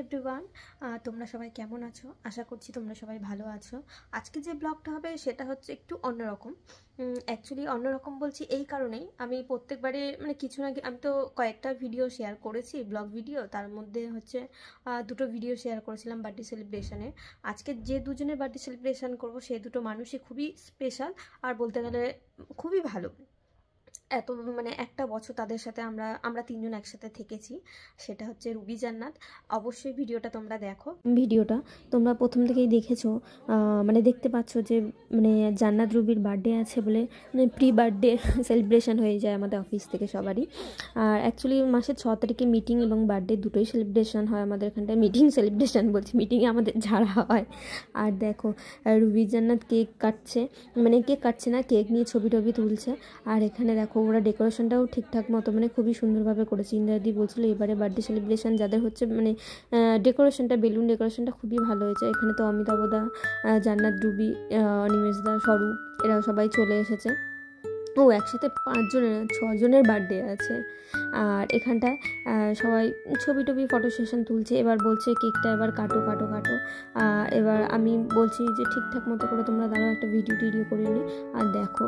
Everyone, তোমরা সবাই কেমন আছো? আশা করছি তোমরা সবাই ভালো আছো। আজকে যে ব্লগটা হবে সেটা হচ্ছে একটু অন্যরকম। অ্যাকচুয়ালি অন্যরকম বলছি এই কারণেই, আমি প্রত্যেকবারে মানে কিছু না, আমি তো কয়েকটা ভিডিও শেয়ার করেছি, ব্লগ ভিডিও, তার মধ্যে হচ্ছে দুটো ভিডিও শেয়ার করেছিলাম বার্থডে সেলিব্রেশনে। আজকে যে দুজনের বার্থডে সেলিব্রেশন করব সেই দুটো মানুষই খুবই স্পেশাল আর বলতে গেলে খুবই ভালো। এত মানে একটা বছর তাদের সাথে আমরা তিনজন একসাথে থেকেছি, সেটা হচ্ছে রুবি জান্নাত। অবশ্যই ভিডিওটা তোমরা দেখো। ভিডিওটা তোমরা প্রথম থেকেই দেখেছো, মানে দেখতে পাচ্ছ যে মানে জান্নাত রুবির বার্থডে আছে বলে মানে প্রি বার্থডে সেলিব্রেশন হয়ে যায় আমাদের অফিস থেকে সবারই। আর অ্যাকচুয়ালি মাসের 6 তারিখে মিটিং এবং বার্থডে দুটোই সেলিব্রেশন হয় আমাদের এখানটায়। মিটিং সেলিব্রেশন বলছি, মিটিংয়ে আমাদের ঝাড়া হয়। আর দেখো রুবি জান্নাত কেক কাটছে, মানে কেক কাটছে না, কেক নিয়ে ছবি টবি তুলছে। আর এখানে দেখো ওরা ডেকোরেশনটাও ঠিকঠাক মতো মানে খুবই সুন্দরভাবে করেছে। ইন্দ্রাদি বলছিল এবারে বার্থডে সেলিব্রেশন যাদের হচ্ছে মানে ডেকোরেশনটা, বেলুন ডেকোরেশনটা খুবই ভালো হয়েছে। এখানে তো অমিতাভদা, জান্নাত, রুবি, অনিমেষদা, স্বরূপ এরা সবাই চলে এসেছে। ও একসাথে 6 জনের বার্থডে আছে। আর এখানটায় সবাই ছবি টবি ফটো সেশন তুলছে। এবার বলছে কেকটা এবার কাটো কাটো কাটো। এবার আমি বলছি যে ঠিকঠাক মতো করে তোমরা দাঁড়াও, একটা ভিডিও করে নিই। আর দেখো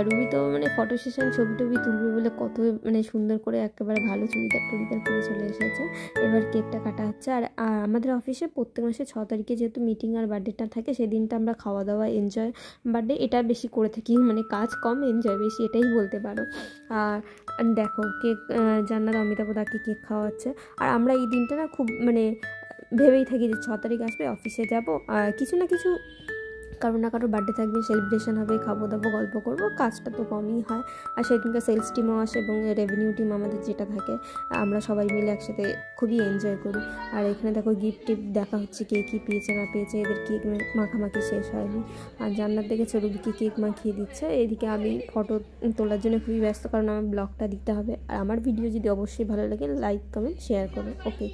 রুবি তো মানে ফটো সেশন ছবি টবি তুলবে বলে কত মানে সুন্দর করে একেবারে ভালো চুড়িদার পরে চলে এসেছে। এবার কেকটা কাটা হচ্ছে। আর আমাদের অফিসে প্রত্যেক মাসে 6 তারিখে যেহেতু মিটিং আর বার্থডেটা থাকে, সেদিনটা আমরা খাওয়া দাওয়া এনজয়, বার্থডে এটা বেশি করে থাকি, মানে কাজ কম এনজয় বেশি, এটাই বলতে পারো। আর দেখো কেক, জান্নাত অমিতাভদাকে কেক খাওয়াচ্ছে। আর আমরা এই দিনটা না খুব মানে ভেবেই থাকি যে 6 তারিখ আসবে, অফিসে যাব, কিছু না কিছু কারো না কারো বার্থডে থাকবে, সেলিব্রেশন হবে, খাবো দাবো, গল্প করবো, কাজটা তো কমই হয়। আর সেদিনকে সেলস টিমও আসে এবং রেভিনিউ টিম আমাদের যেটা থাকে, আমরা সবাই মিলে একসাথে খুবই এনজয় করি। আর এখানে দেখো গিফট টিফট দেখা হচ্ছে, কে কী পেয়েছে না পেয়েছে। এদের কেক মাখামাখি শেষ হয়নি। আর জান্নাত দেখেছে রুবিকে কেক মাখিয়ে দিচ্ছে। এদিকে আমি ফটো তোলার জন্য খুবই ব্যস্ত, কারণ আমার ব্লগটা দিতে হবে। আর আমার ভিডিও যদি অবশ্যই ভালো লাগে লাইক কমেন্ট শেয়ার করো। ওকে।